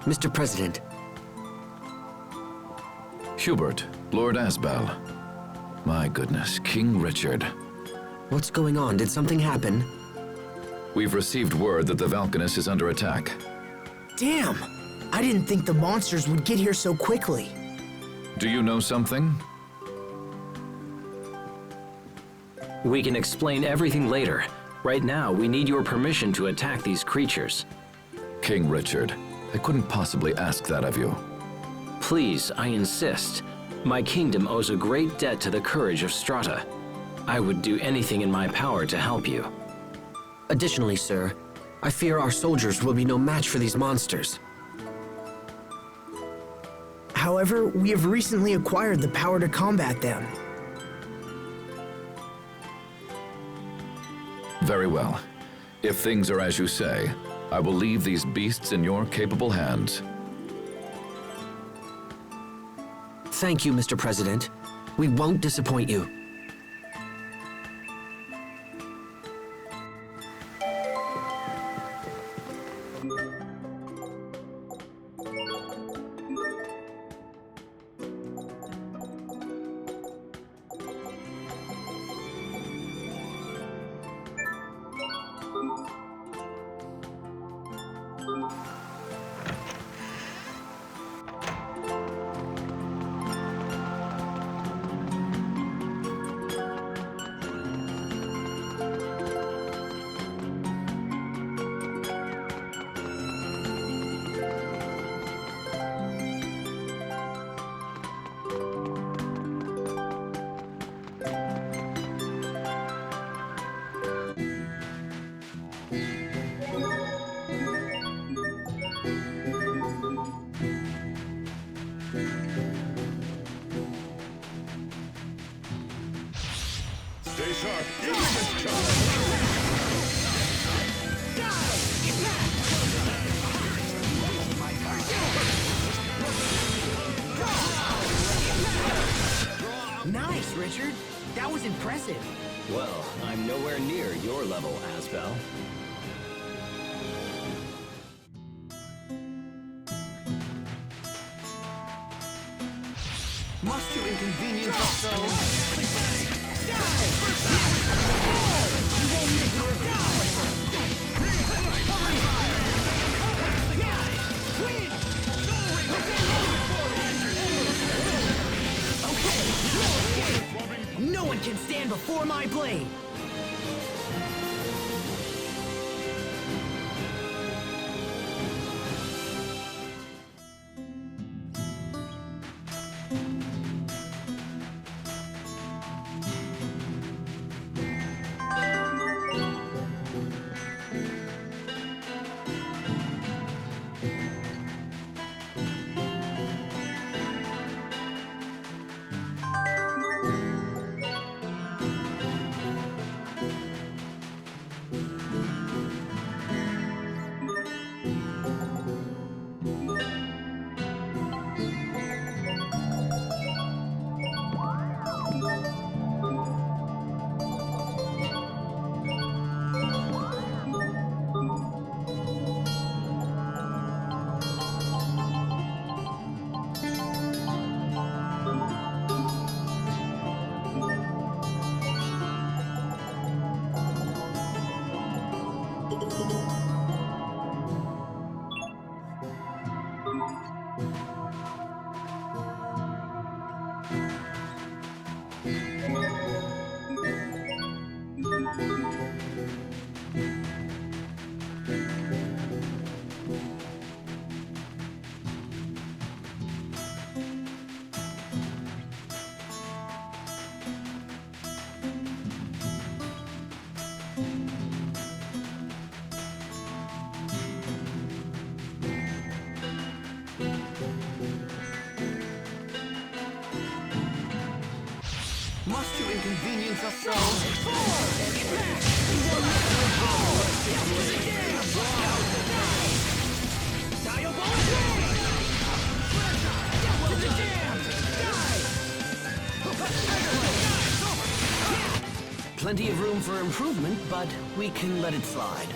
Mr. President. Hubert, Lord Asbel. My goodness, King Richard. What's going on? Did something happen? We've received word that the Valkanus is under attack. Damn! I didn't think the monsters would get here so quickly. Do you know something? We can explain everything later. Right now, we need your permission to attack these creatures. King Richard, I couldn't possibly ask that of you. Please, I insist. My kingdom owes a great debt to the courage of Strata. I would do anything in my power to help you. Additionally, sir, I fear our soldiers will be no match for these monsters. However, we have recently acquired the power to combat them. Very well. If things are as you say, I will leave these beasts in your capable hands. Thank you, Mr. President. We won't disappoint you. Stay sharp. Give me this chance. Nice, Richard. That was impressive. Well, I'm nowhere near your level, Asbel. Must you inconvenience us so? No one can stand before my blade! Must you inconvenience us so? Plenty of room for improvement, but we can let it slide.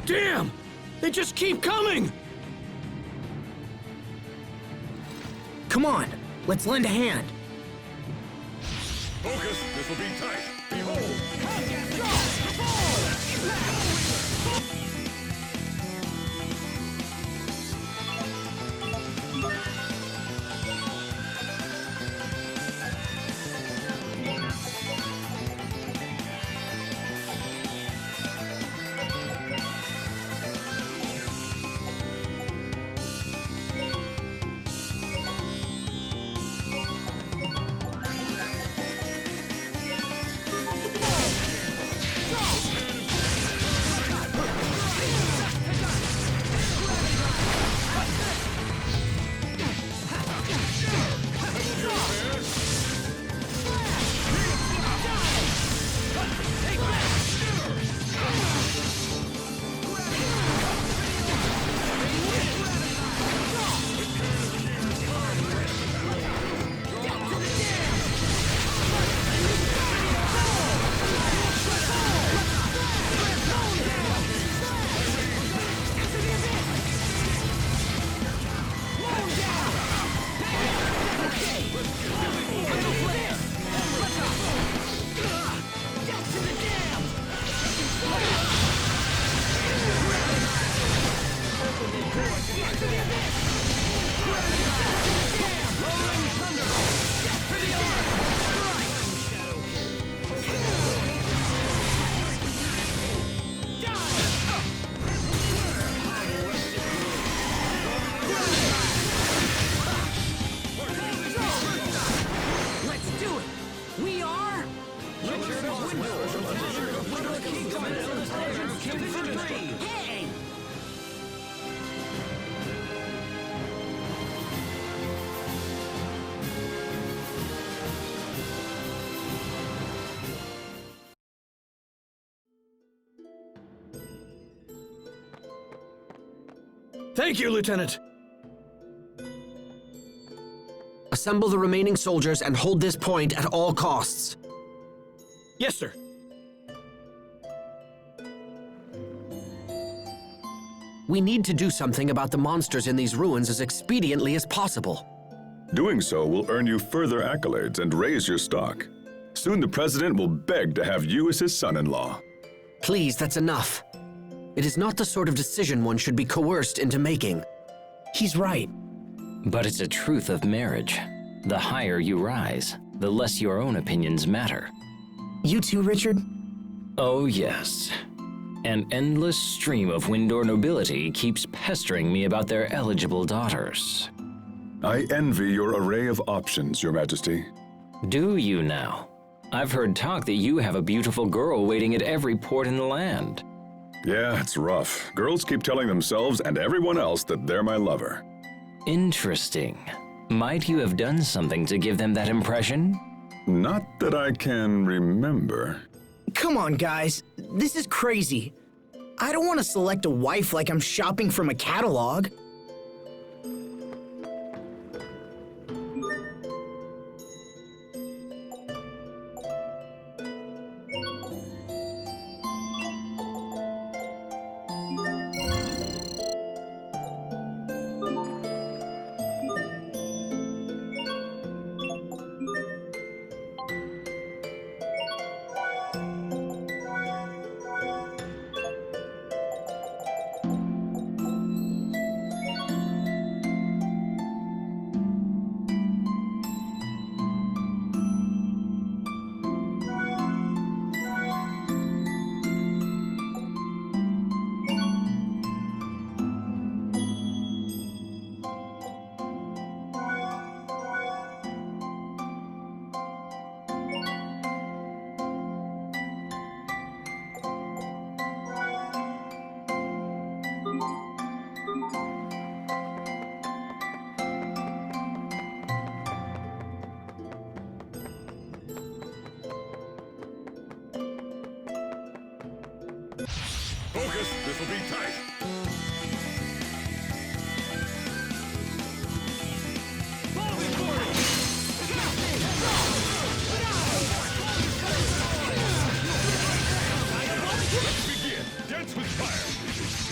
Damn! They just keep coming! Come on, let's lend a hand. Focus, this will be tight. Behold! Thank you, Lieutenant! Assemble the remaining soldiers and hold this point at all costs. Yes, sir. We need to do something about the monsters in these ruins as expediently as possible. Doing so will earn you further accolades and raise your stock. Soon the president will beg to have you as his son-in-law. Please, that's enough. It is not the sort of decision one should be coerced into making. He's right. But it's a truth of marriage. The higher you rise, the less your own opinions matter. You too, Richard? Oh, yes. An endless stream of Windor nobility keeps pestering me about their eligible daughters. I envy your array of options, Your Majesty. Do you now? I've heard talk that you have a beautiful girl waiting at every port in the land. Yeah, it's rough. Girls keep telling themselves and everyone else that they're my lover. Interesting. Might you have done something to give them that impression? Not that I can remember. Come on, guys. This is crazy. I don't want to select a wife like I'm shopping from a catalog. Focus, this will be tight. Let's begin. Dance with fire.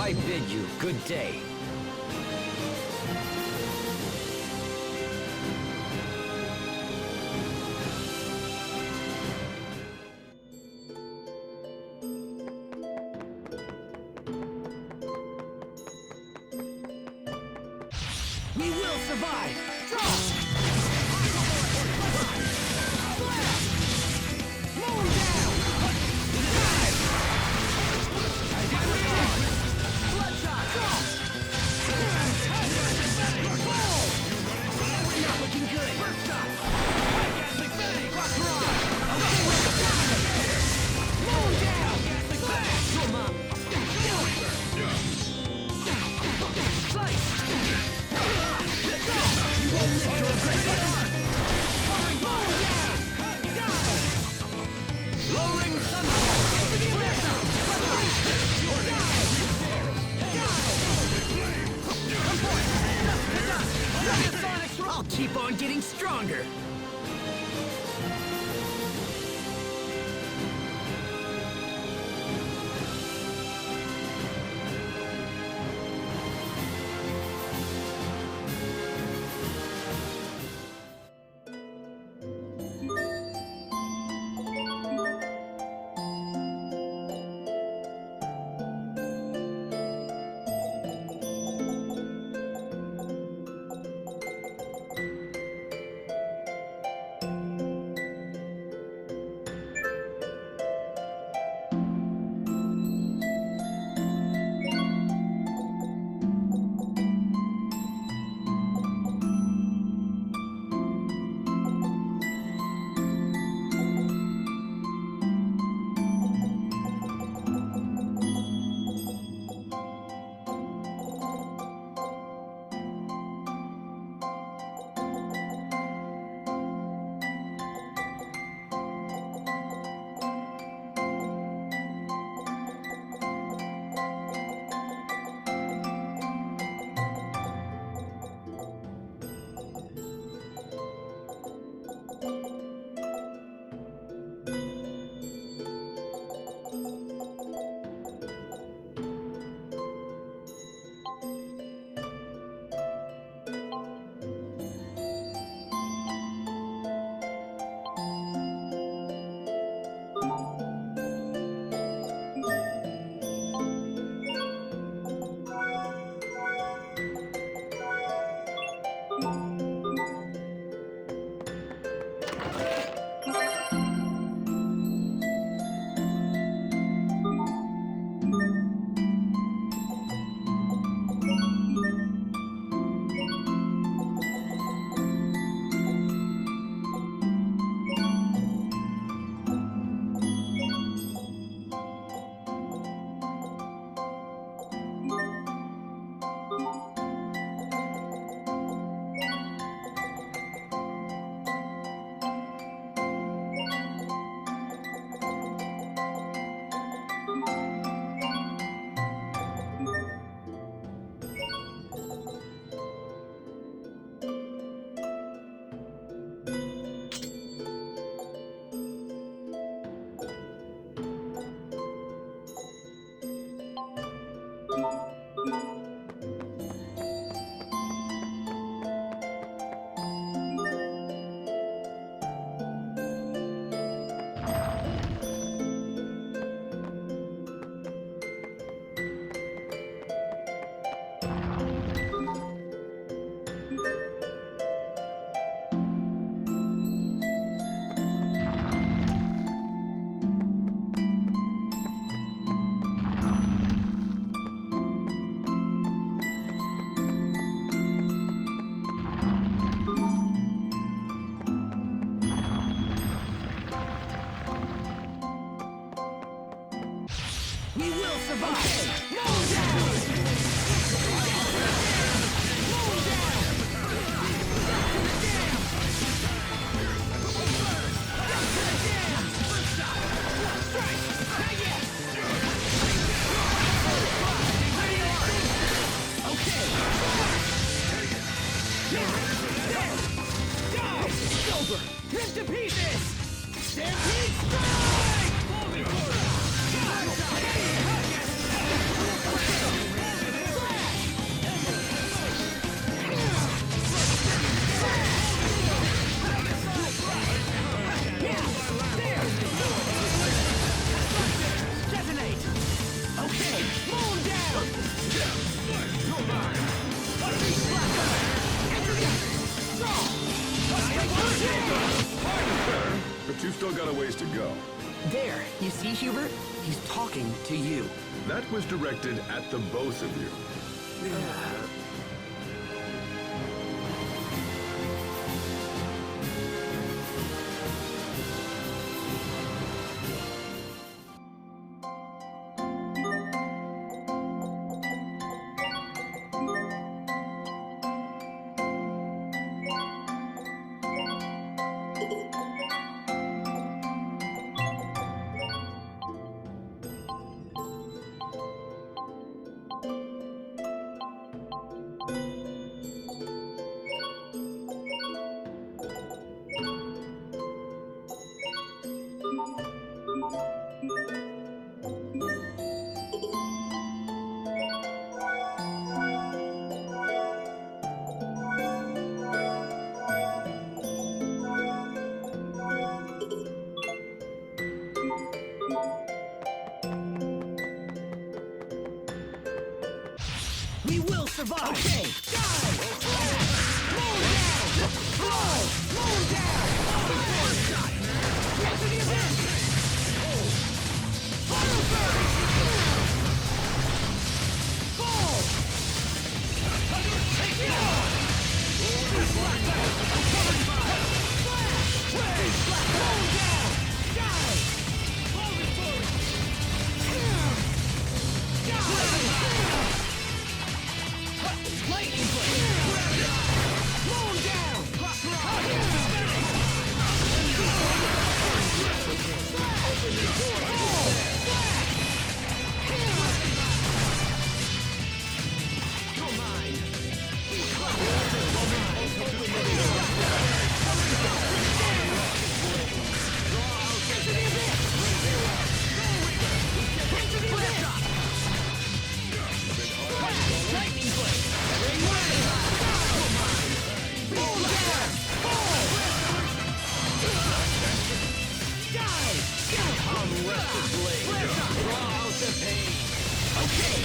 I bid you good day. We will survive! Draw! I'll keep on getting stronger! We will survive! Moon down! Rip to pieces! Stampede strike! you've still got a ways to go. There, you see, Hubert? He's talking to you. That was directed at the both of you. We will survive! Okay! Dive! Mow down! Throw! Mow down! Get to the abyss! Fire burn! Fall! Take it on! Covered by! Flash! Mow down! Dive! Hold it forward! Dive! Lightning blade! Mow down! Open the door! You're mine! Lightning blade! Unrested blade! Draw out the pain! Okay!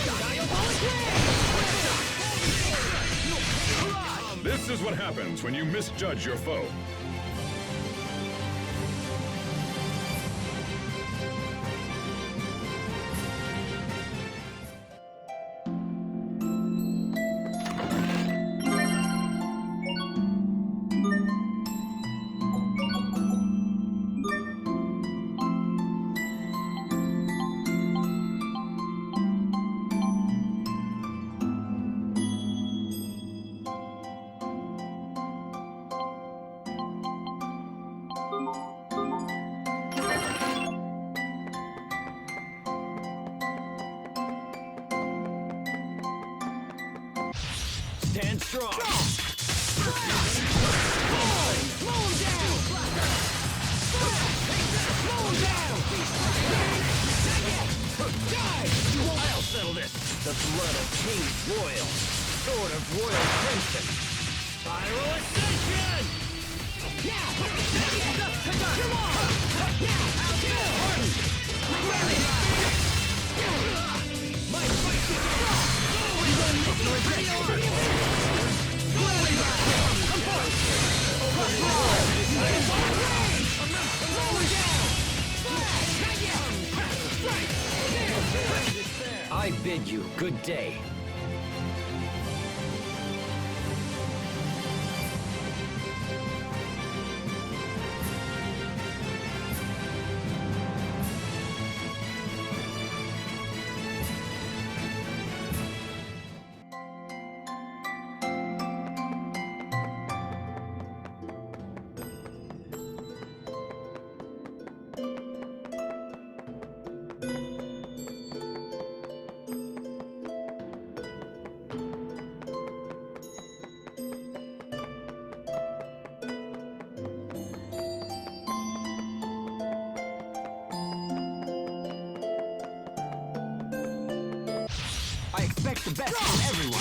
Diabolic ray! This is what happens when you misjudge your foe. Stand strong! Mow down! Mow down! Die! I'll settle this! The blood of King Royal! Sword of Royal Crimson! Spiral Ascension! Now! Come on! Now! Harden! My fight is I bid you good day. I expect the best from everyone.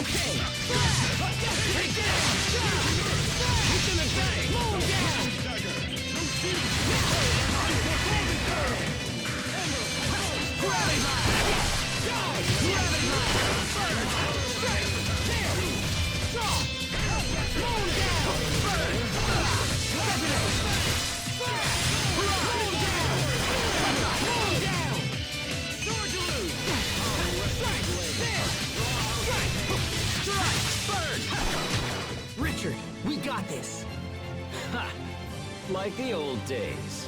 Okay! Take this! He's gonna bang! Moon down! Richard, we got this! Ha! Like the old days.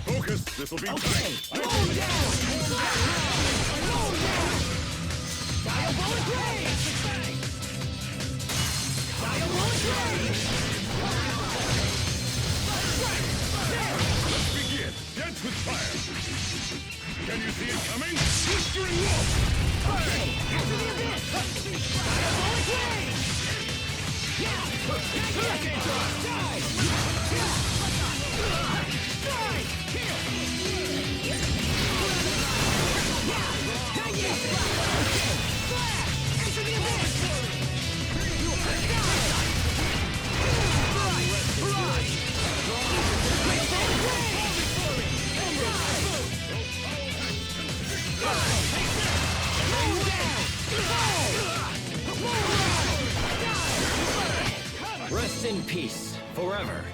Focus. This'll be Okay! tight. Moon down! Moon down! Diabolic Rage! Diabolic Rage! Let's begin. Dance with fire. Can you see it coming? Blistering wolf. Okay! After the abyss! Diabolic Rage! Yeah! Die! Die! Here! Not yet! Okay! Flash! Enter the abyss! Rest in peace, forever.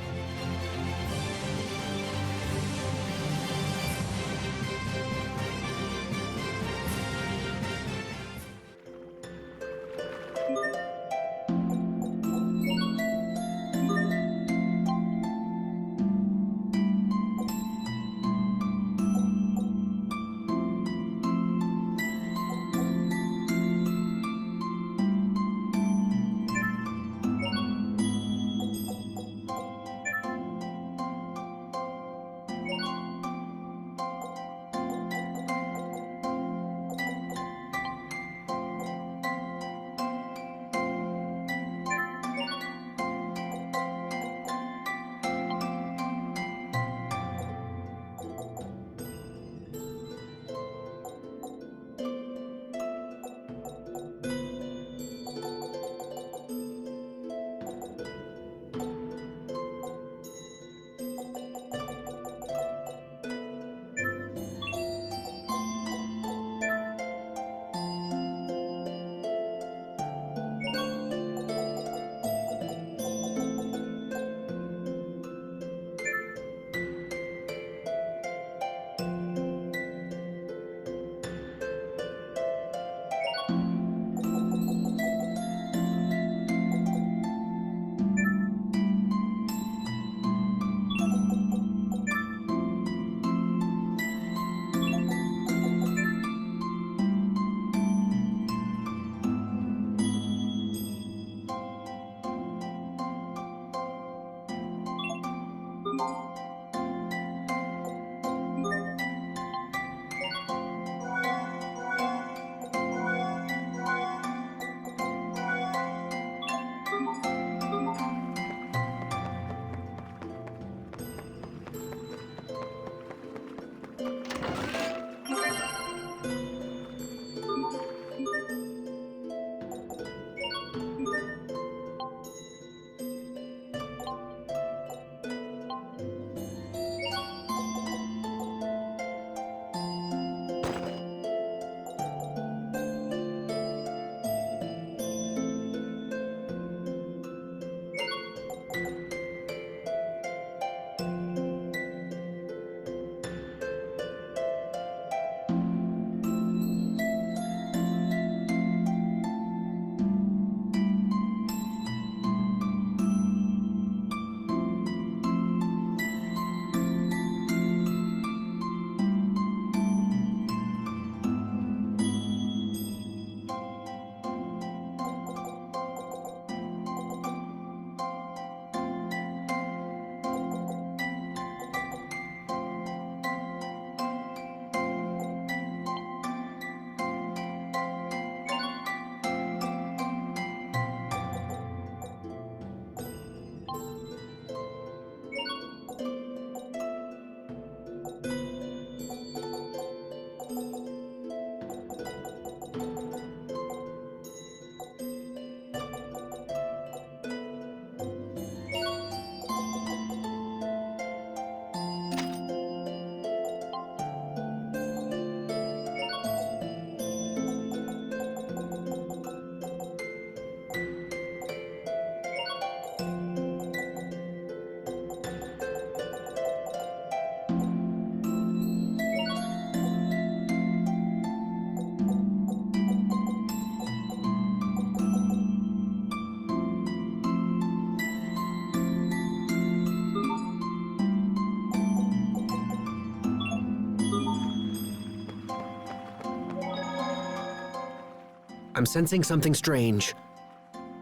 I'm sensing something strange.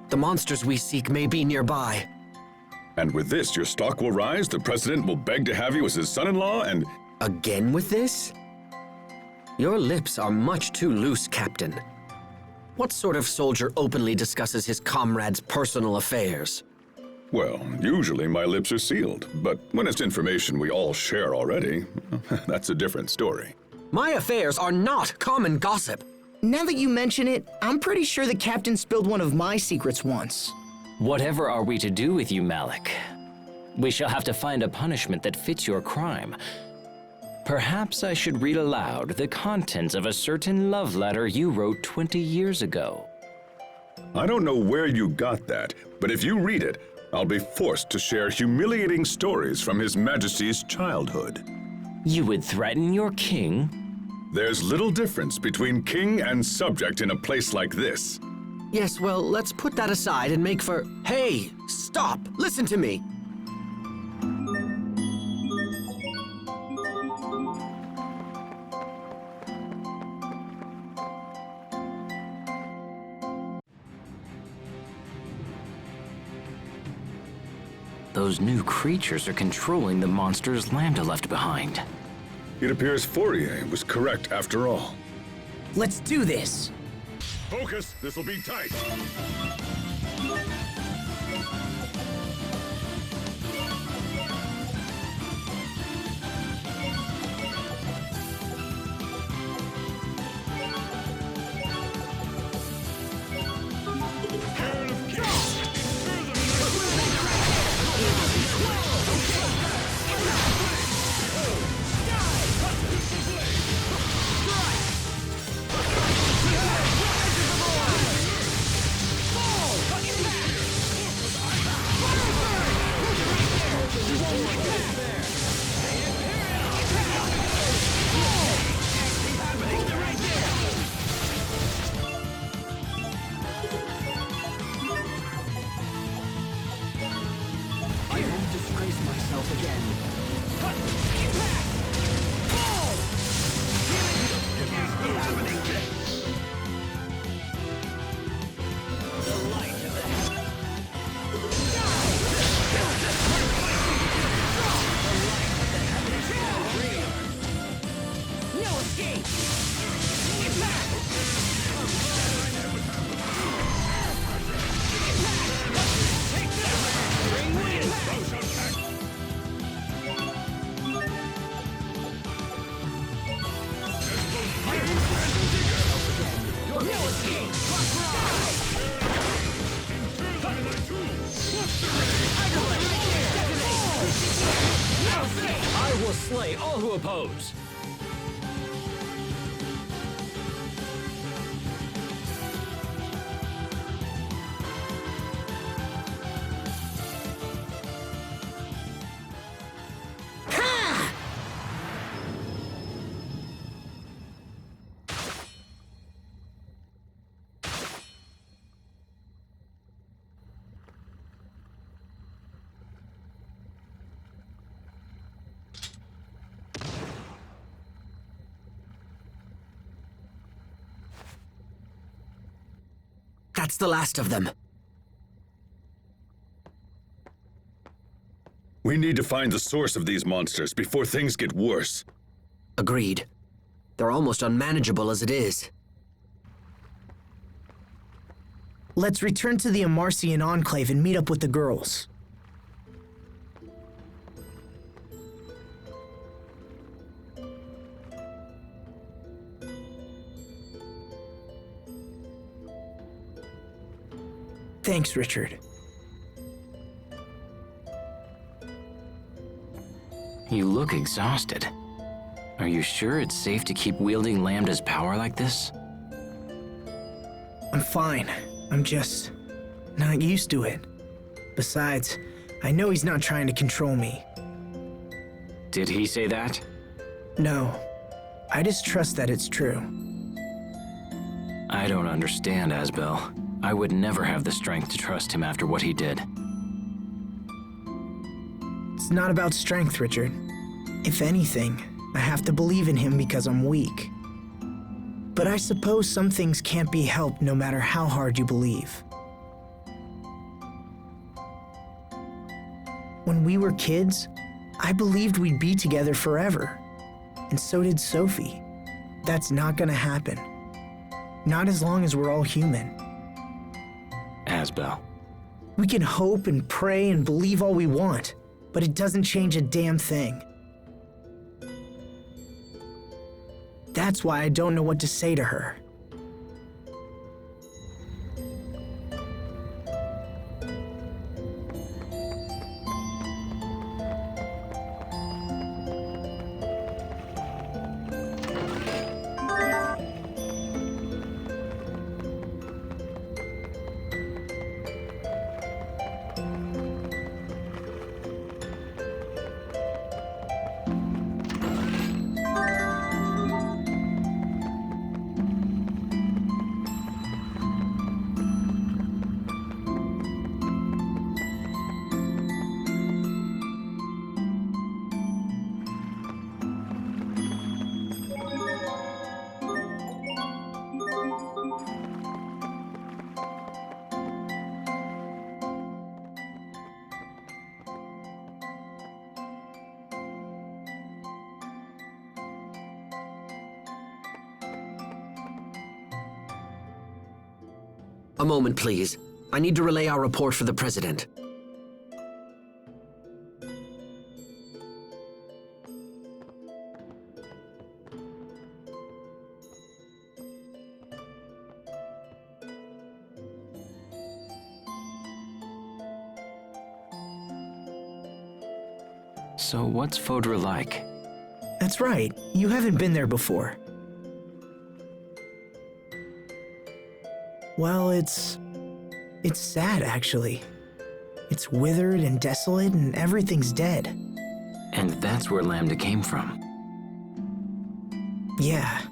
The monsters we seek may be nearby. And with this, your stock will rise, the president will beg to have you as his son-in-law, and... Again with this? Your lips are much too loose, Captain. What sort of soldier openly discusses his comrades' personal affairs? Well, usually my lips are sealed, but when it's information we all share already, that's a different story. My affairs are not common gossip. Now that you mention it, I'm pretty sure the captain spilled one of my secrets once. Whatever are we to do with you, Malik? We shall have to find a punishment that fits your crime. Perhaps I should read aloud the contents of a certain love letter you wrote 20 years ago. I don't know where you got that, but if you read it, I'll be forced to share humiliating stories from His Majesty's childhood. You would threaten your king? There's little difference between king and subject in a place like this. Yes, well, let's put that aside and make for... Hey, stop! Listen to me! Those new creatures are controlling the monsters Lambda left behind. It appears Fourier was correct after all. Let's do this. Focus, this'll be tight. I will slay all who oppose. That's the last of them. We need to find the source of these monsters before things get worse. Agreed. They're almost unmanageable as it is. Let's return to the Amarcian Enclave and meet up with the girls. Thanks, Richard. You look exhausted. Are you sure it's safe to keep wielding Lambda's power like this? I'm fine. I'm just not used to it. Besides, I know he's not trying to control me. Did he say that? No, I just trust that it's true. I don't understand, Asbel. I would never have the strength to trust him after what he did. It's not about strength, Richard. If anything, I have to believe in him because I'm weak. But I suppose some things can't be helped no matter how hard you believe. When we were kids, I believed we'd be together forever. And so did Sophie. That's not gonna happen. Not as long as we're all human. Asbel. We can hope and pray and believe all we want, but it doesn't change a damn thing. That's why I don't know what to say to her. A moment, please. I need to relay our report for the President. So what's Fodra like? That's right, you haven't been there before. Well, it's sad, actually. It's withered and desolate and everything's dead. And that's where Lambda came from. Yeah.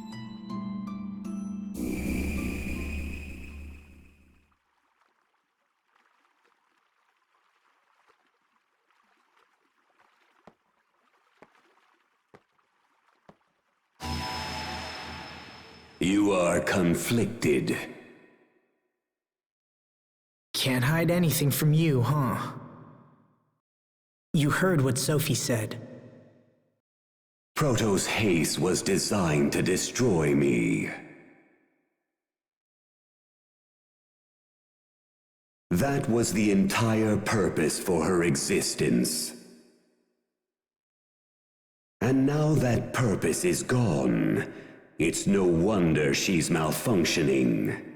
You are conflicted. Can't hide anything from you, huh? You heard what Sophie said. Protoss haste was designed to destroy me. That was the entire purpose for her existence. And now that purpose is gone, it's no wonder she's malfunctioning.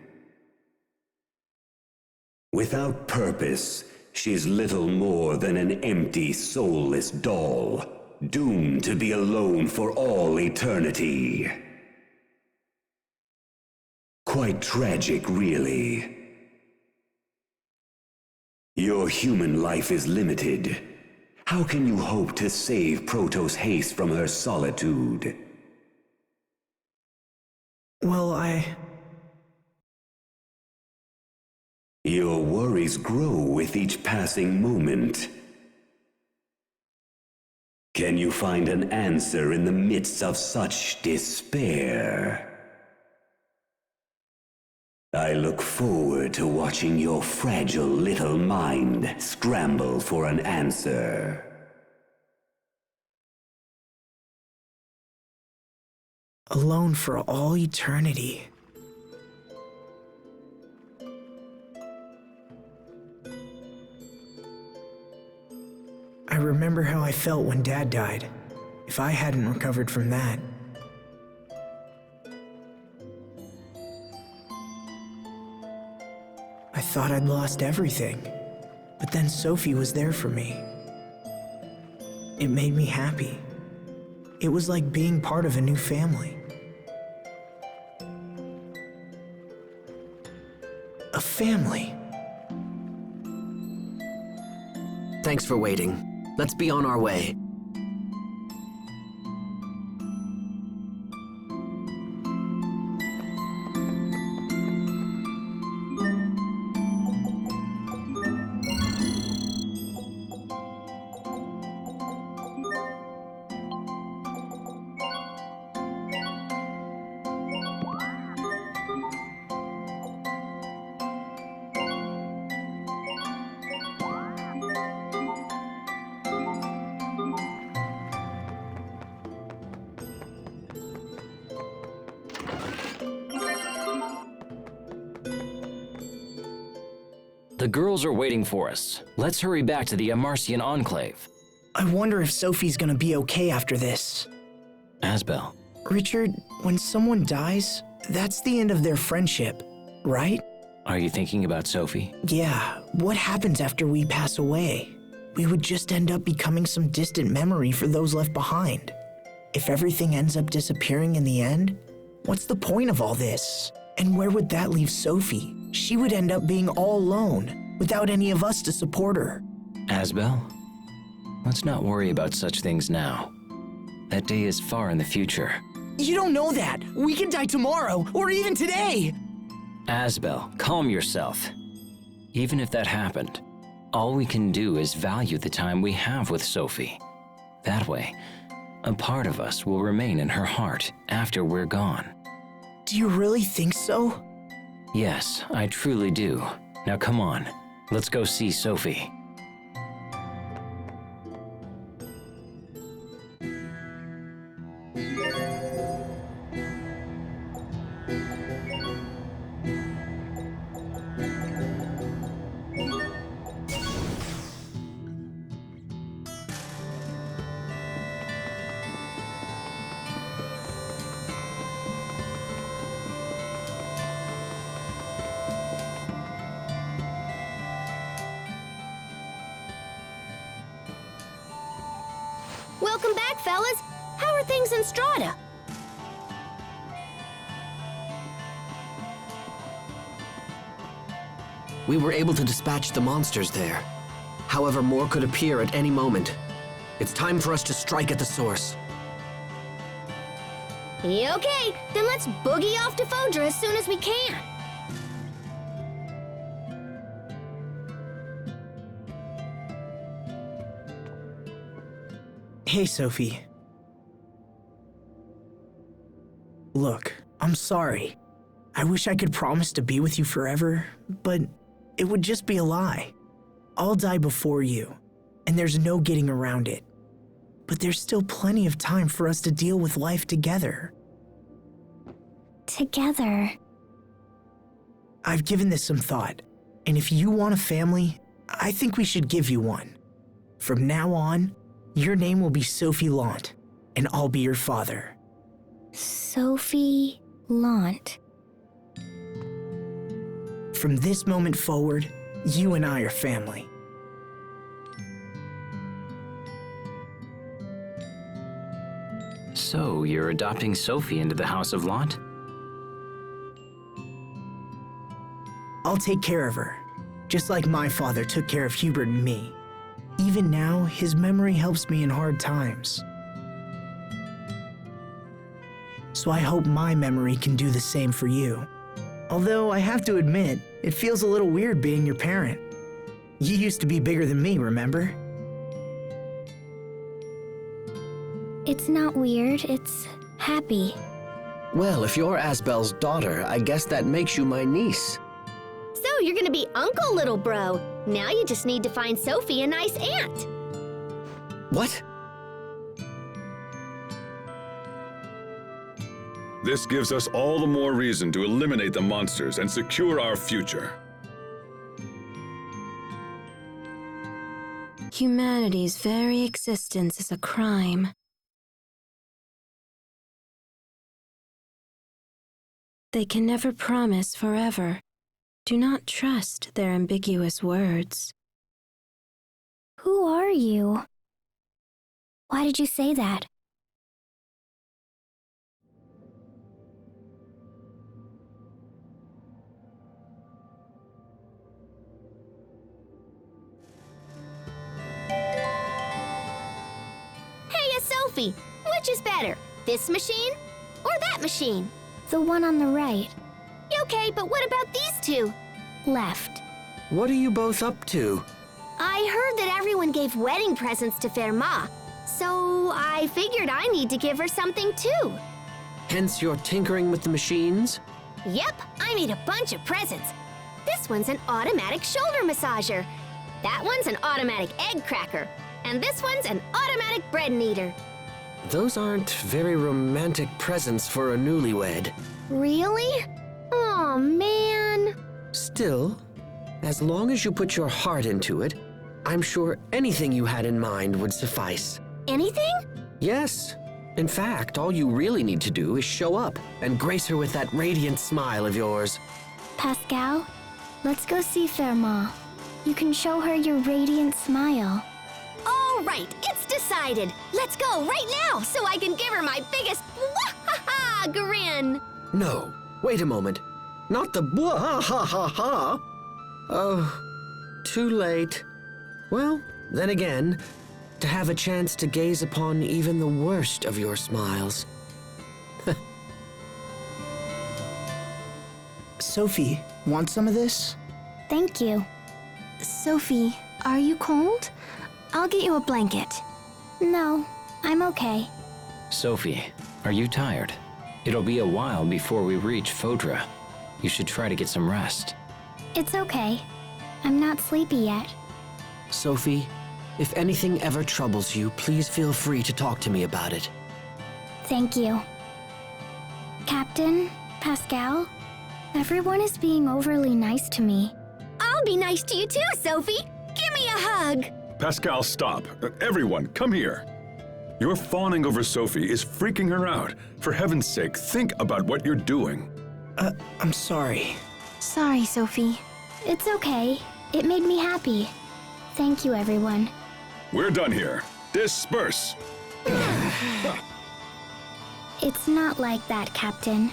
Without purpose, she's little more than an empty, soulless doll, doomed to be alone for all eternity. Quite tragic, really. Your human life is limited. How can you hope to save Protoss haste from her solitude? Well, Your worries grow with each passing moment. Can you find an answer in the midst of such despair? I look forward to watching your fragile little mind scramble for an answer. alone for all eternity. I remember how I felt when Dad died. If I hadn't recovered from that. I thought I'd lost everything, but then Sophie was there for me. It made me happy. It was like being part of a new family. A family. Thanks for waiting. Let's be on our way. The girls are waiting for us. Let's hurry back to the Amarcian Enclave. I wonder if Sophie's gonna be okay after this. Asbel, Richard, when someone dies, that's the end of their friendship, right? are you thinking about Sophie? Yeah, what happens after we pass away? We would just end up becoming some distant memory for those left behind. If everything ends up disappearing in the end, what's the point of all this? And where would that leave Sophie? She would end up being all alone, without any of us to support her. Asbel, let's not worry about such things now. That day is far in the future. You don't know that. We could die tomorrow, or even today. Asbel, calm yourself. Even if that happened, all we can do is value the time we have with Sophie. That way, a part of us will remain in her heart after we're gone. Do you really think so? Yes, I truly do. Now come on, let's go see Sophie. Welcome back, fellas. How are things in Strata? We were able to dispatch the monsters there. However, more could appear at any moment. It's time for us to strike at the source. Okay, then let's boogie off to Fodra as soon as we can. Hey, Sophie. Look, I'm sorry. I wish I could promise to be with you forever, but it would just be a lie. I'll die before you, and there's no getting around it. But there's still plenty of time for us to deal with life together. Together. I've given this some thought, and if you want a family, I think we should give you one. From now on, your name will be Sophie Lant, and I'll be your father. Sophie Lant. From this moment forward, you and I are family. So, you're adopting Sophie into the House of Lant? I'll take care of her, just like my father took care of Hubert and me. Even now, his memory helps me in hard times. So I hope my memory can do the same for you. Although I have to admit, it feels a little weird being your parent. You used to be bigger than me, remember? It's not weird, it's happy. Well, if you're Asbel's daughter, I guess that makes you my niece. So you're gonna be Uncle Little Bro. Now you just need to find Sophie a nice aunt. What? This gives us all the more reason to eliminate the monsters and secure our future. Humanity's very existence is a crime. They can never promise forever. Do not trust their ambiguous words. Who are you? Why did you say that? Hey, Sophie, which is better, this machine or that machine? The one on the right. Okay, but what about these two? Left. What are you both up to? I heard that everyone gave wedding presents to Fermat, so I figured I need to give her something too. Hence you're tinkering with the machines? Yep, I made a bunch of presents. This one's an automatic shoulder massager. That one's an automatic egg cracker. And this one's an automatic bread kneader. Those aren't very romantic presents for a newlywed. Really? Aw, man. Still, As long as you put your heart into it, I'm sure anything you had in mind would suffice. Anything? Yes. In fact, all you really need to do is show up and grace her with that radiant smile of yours. Pascal, let's go see Fermat. You can show her your radiant smile. All right, it's decided. Let's go right now so I can give her my biggest wah-ha-ha grin. No, wait a moment. Not the blah-ha-ha-ha-ha. Oh, too late. Well, then again, to have a chance to gaze upon even the worst of your smiles. Sophie, want some of this? Thank you. Sophie, are you cold? I'll get you a blanket. No, I'm okay. Sophie, are you tired? It'll be a while before we reach Fodra. You should try to get some rest. It's okay. I'm not sleepy yet. Sophie, if anything ever troubles you, please feel free to talk to me about it. Thank you. Captain, Pascal, everyone is being overly nice to me. I'll be nice to you too, Sophie. Give me a hug. Pascal, stop. Everyone, come here. Your fawning over Sophie is freaking her out. For heaven's sake, think about what you're doing. I'm sorry. Sorry, Sophie. It's okay. It made me happy. Thank you, everyone. We're done here. Disperse. It's not like that, Captain.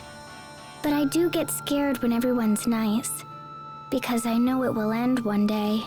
But I do get scared when everyone's nice. Because I know it will end one day.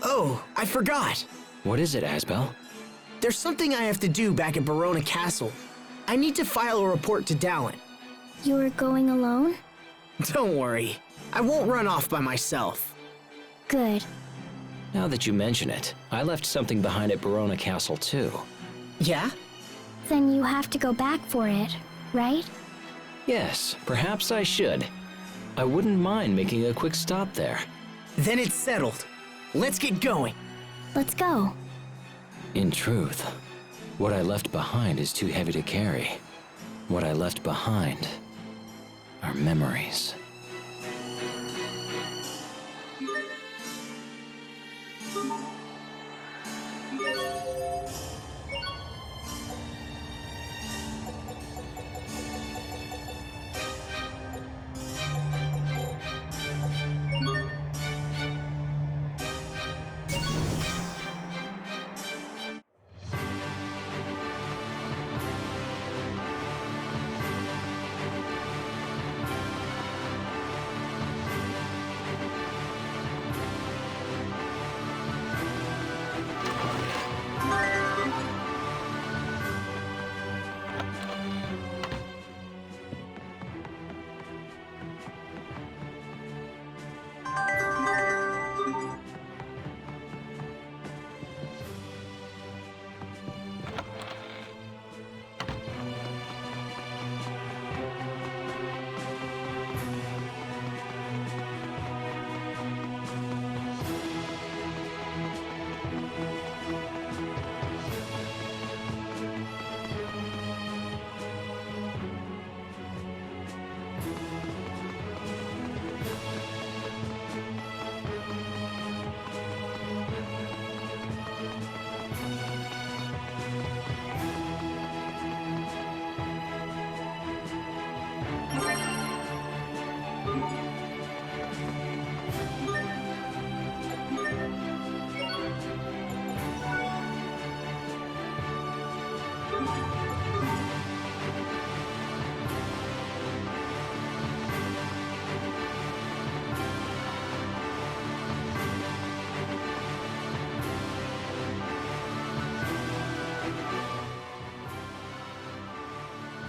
Oh, I forgot. What is it, Asbel? There's something I have to do back at Barona Castle. I need to file a report to Dallin. You're going alone? Don't worry. I won't run off by myself. Good. Now that you mention it, I left something behind at Barona Castle too. Yeah? Then you have to go back for it, right? Yes, perhaps I should. I wouldn't mind making a quick stop there. Then it's settled. Let's get going. Let's go. In truth, what I left behind is too heavy to carry. What I left behind are memories.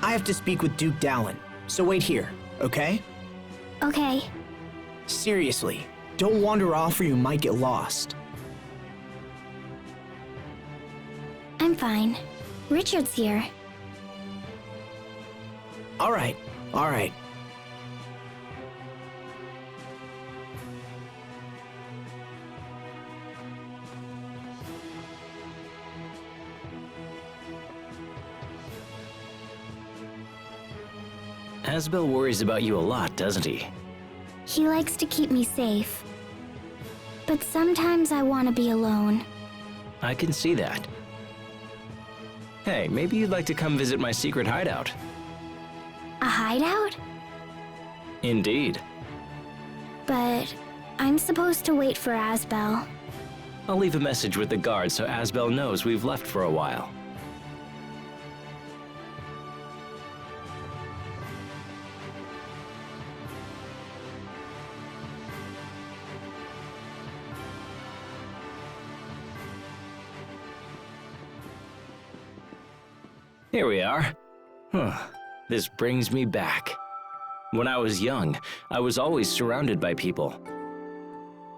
I have to speak with Duke Dallin, so wait here, okay? Okay. Seriously, don't wander off or you might get lost. I'm fine. Richard's here. All right. Asbel worries about you a lot, doesn't he? He likes to keep me safe. But sometimes I want to be alone. I can see that. Hey, maybe you'd like to come visit my secret hideout. A hideout? Indeed. But I'm supposed to wait for Asbel. I'll leave a message with the guard so Asbel knows we've left for a while. Here we are. This brings me back. When I was young, I was always surrounded by people.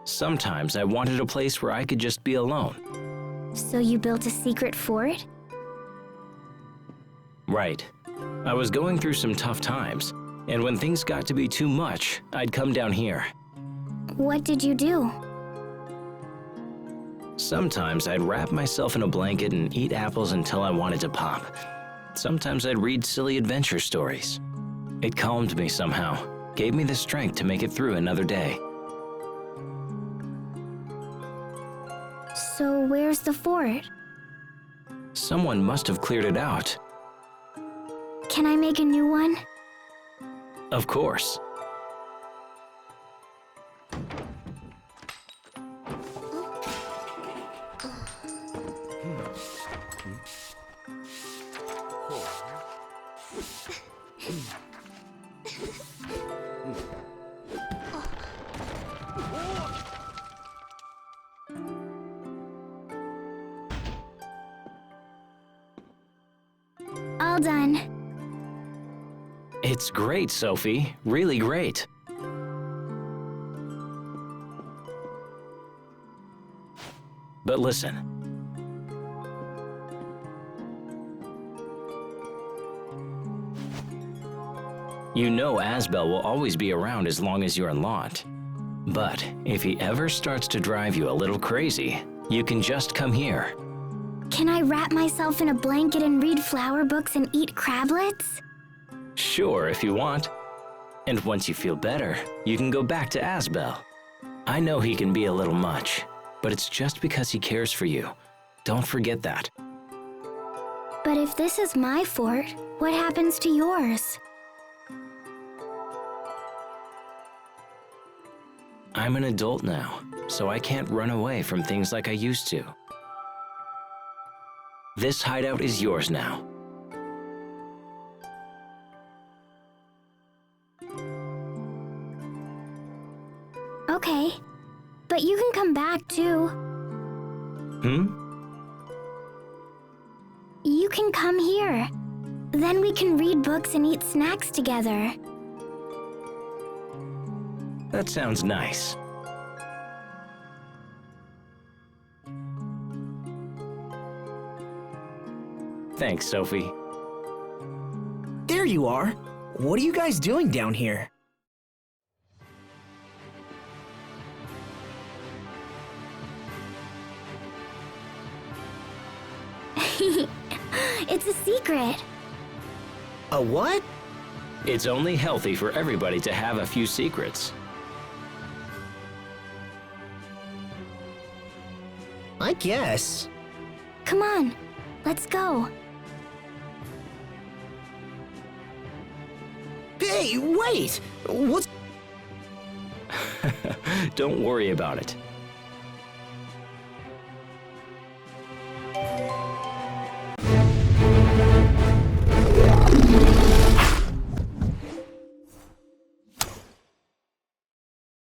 Sometimes I wanted a place where I could just be alone. So you built a secret fort? Right. I was going through some tough times, and when things got to be too much, I'd come down here. What did you do? Sometimes I'd wrap myself in a blanket and eat apples until I wanted to pop. Sometimes I'd read silly adventure stories. It calmed me somehow, gave me the strength to make it through another day. So where's the fort? Someone must have cleared it out. Can I make a new one? Of course. All done. It's great, Sophie. Really great. But listen. You know Asbel will always be around as long as you're in Lot. But if he ever starts to drive you a little crazy, you can just come here. Can I wrap myself in a blanket and read flower books and eat crablets? Sure, if you want. And once you feel better, you can go back to Asbel. I know he can be a little much, but it's just because he cares for you. Don't forget that. But if this is my fort, what happens to yours? I'm an adult now, so I can't run away from things like I used to. This hideout is yours now. Okay, but you can come back too. You can come here. Then we can read books and eat snacks together. That sounds nice. Thanks, Sophie. There you are. What are you guys doing down here? It's a secret. A what? It's only healthy for everybody to have a few secrets. I guess. Come on, let's go. Hey, wait! What's... Don't worry about it.